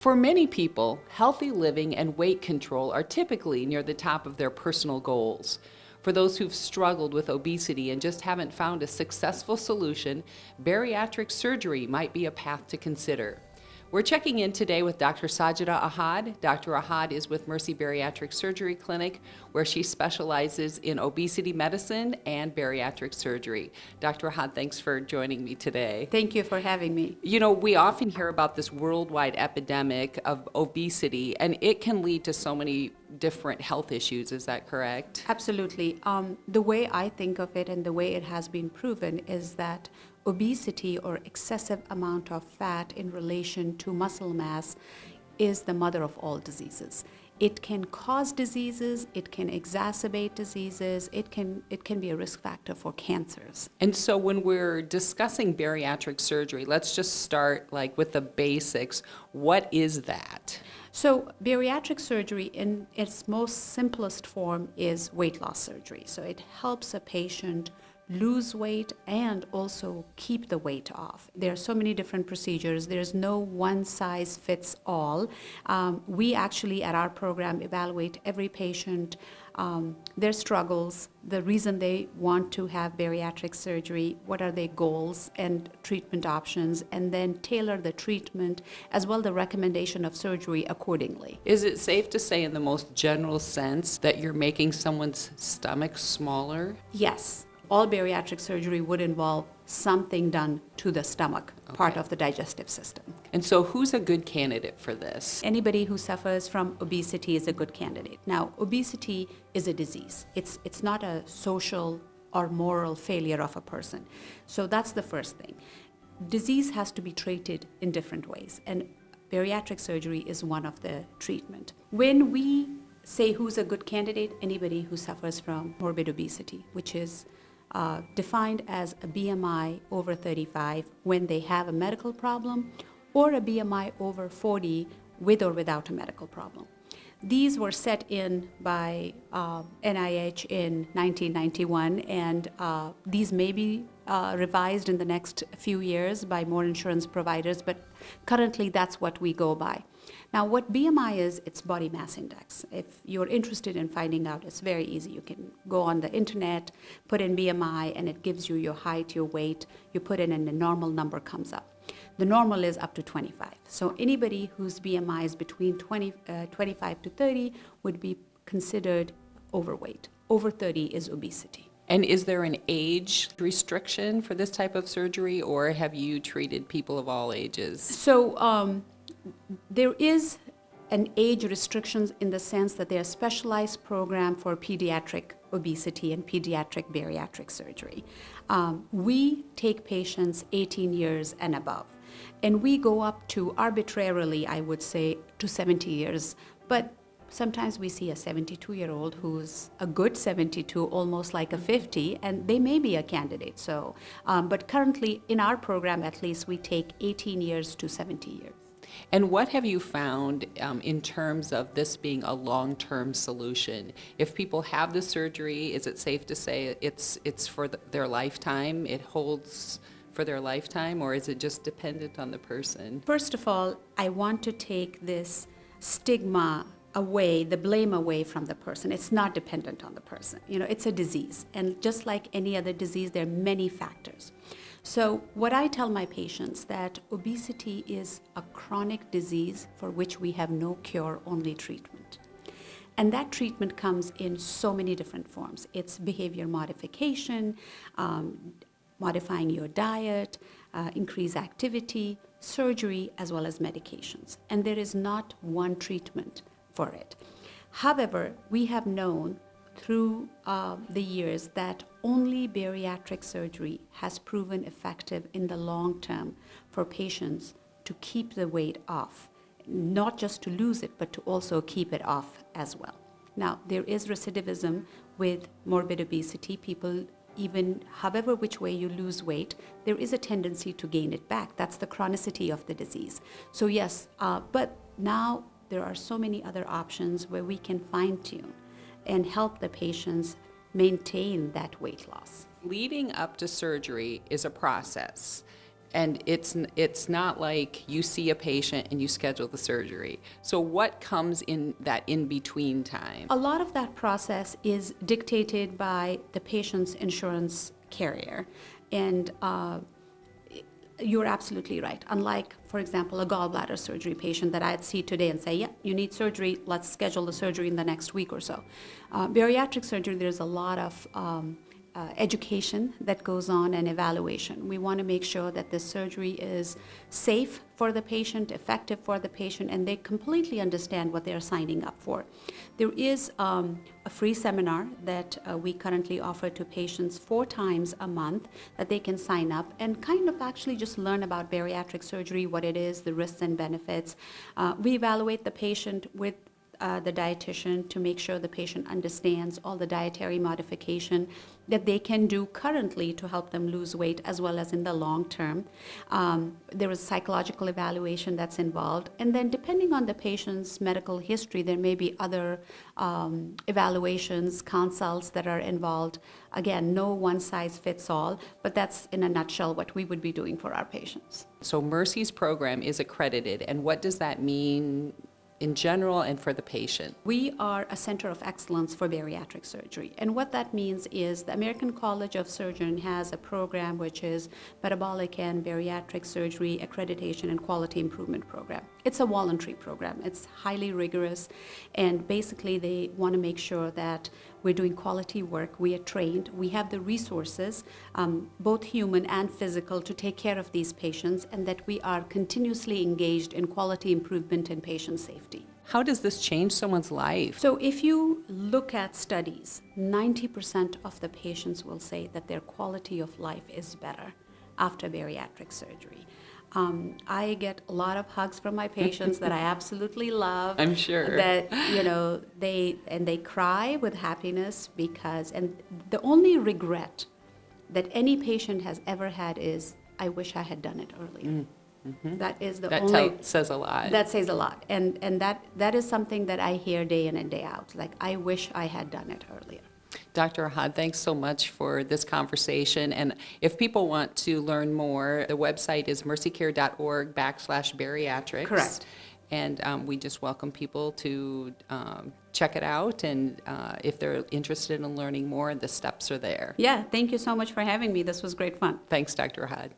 For many people, healthy living and weight control are typically near the top of their personal goals. For those who've struggled with obesity and just haven't found a successful solution, bariatric surgery might be a path to consider. We're checking in today with Dr. Sajida Ahad. Dr. Ahad is with Mercy Bariatric Surgery Clinic, where she specializes in obesity medicine and bariatric surgery. Dr. Ahad, thanks for joining me today. Thank you for having me. You know, we often hear about this worldwide epidemic of obesity, and it can lead to so many different health issues. Is that correct? Absolutely. The way I think of it and the way it has been proven is that obesity or excessive amount of fat in relation to muscle mass is the mother of all diseases. It can cause diseases, it can exacerbate diseases, it can be a risk factor for cancers. And so when we're discussing bariatric surgery, let's just start with the basics. What is that? So bariatric surgery in its most simplest form is weight loss surgery. So it helps a patient lose weight and also keep the weight off. There are so many different procedures. There's no one size fits all. We actually at our program evaluate every patient, their struggles, the reason they want to have bariatric surgery, what are their goals and treatment options, and then tailor the treatment as well the recommendation of surgery accordingly. Is it safe to say in the most general sense that you're making someone's stomach smaller? Yes. All bariatric surgery would involve something done to the stomach, part of the digestive system. And so who's a good candidate for this? Anybody who suffers from obesity is a good candidate. Now, obesity is a disease. It's not a social or moral failure of a person. So that's the first thing. Disease has to be treated in different ways, and bariatric surgery is one of the treatment. When we say who's a good candidate, anybody who suffers from morbid obesity, which is defined as a BMI over 35 when they have a medical problem, or a BMI over 40 with or without a medical problem. These were set in by NIH in 1991, and these may be revised in the next few years by more insurance providers, but currently that's what we go by. Now, what BMI is, it's body mass index. If you're interested in finding out, it's very easy. You can go on the internet, put in BMI, and it gives you your height, your weight. You put in, and the normal number comes up. The normal is up to 25. So anybody whose BMI is between 25 to 30 would be considered overweight. Over 30 is obesity. And is there an age restriction for this type of surgery, or have you treated people of all ages? So there is an age restrictions in the sense that there are specialized program for pediatric obesity and pediatric bariatric surgery. We take patients 18 years and above, and we go up to arbitrarily, I would say, to 70 years, but sometimes we see a 72-year-old who's a good 72, almost like a 50, and they may be a candidate. So, but currently in our program, at least, we take 18 years to 70 years. And what have you found in terms of this being a long-term solution? If people have the surgery, is it safe to say it's for their lifetime? It holds for their lifetime, or is it just dependent on the person? First of all, I want to take this stigma away, the blame away from the person. It's not dependent on the person. You know, it's a disease. And just like any other disease, there are many factors. So what I tell my patients that obesity is a chronic disease for which we have no cure, only treatment. And that treatment comes in so many different forms. It's behavior modification, modifying your diet, increase activity, surgery, as well as medications. And there is not one treatment for it. However, we have known through the years that only bariatric surgery has proven effective in the long term for patients to keep the weight off, not just to lose it, but to also keep it off as well. Now, there is recidivism with morbid obesity. People, even however which way you lose weight, there is a tendency to gain it back. That's the chronicity of the disease. So yes, but now there are so many other options where we can fine-tune and help the patients maintain that weight loss. Leading up to surgery is a process. And it's not like you see a patient and you schedule the surgery. So what comes in that in-between time? A lot of that process is dictated by the patient's insurance carrier. And you're absolutely right. Unlike, for example, a gallbladder surgery patient that I'd see today and say, yeah, you need surgery, let's schedule the surgery in the next week or so. Bariatric surgery, there's a lot of education that goes on and evaluation. We want to make sure that this surgery is safe for the patient, effective for the patient, and they completely understand what they're signing up for. There is a free seminar that we currently offer to patients 4 times a month that they can sign up and kind of actually just learn about bariatric surgery, what it is, the risks and benefits. We evaluate the patient with the dietitian to make sure the patient understands all the dietary modification that they can do currently to help them lose weight as well as in the long term. There is psychological evaluation that's involved. And then depending on the patient's medical history, there may be other evaluations, consults that are involved. Again, no one size fits all, but that's in a nutshell what we would be doing for our patients. So Mercy's program is accredited, and what does that mean in general and for the patient? We are a center of excellence for bariatric surgery. And what that means is the American College of Surgeons has a program which is Metabolic and Bariatric Surgery Accreditation and Quality Improvement Program. It's a voluntary program. It's highly rigorous, and basically they want to make sure that we're doing quality work, we are trained, we have the resources, both human and physical, to take care of these patients, and that we are continuously engaged in quality improvement and patient safety. How does this change someone's life? So if you look at studies, 90% of the patients will say that their quality of life is better after bariatric surgery. I get a lot of hugs from my patients that I absolutely love. I'm sure. That, they cry with happiness because, and the only regret that any patient has ever had is, I wish I had done it earlier. Mm-hmm. That is the only. That says a lot. That says a lot. And that is something that I hear day in and day out. Like, I wish I had done it earlier. Dr. Ahad, thanks so much for this conversation. And if people want to learn more, the website is mercycare.org/bariatrics. Correct. And we just welcome people to check it out. And if they're interested in learning more, the steps are there. Yeah, thank you so much for having me. This was great fun. Thanks, Dr. Ahad.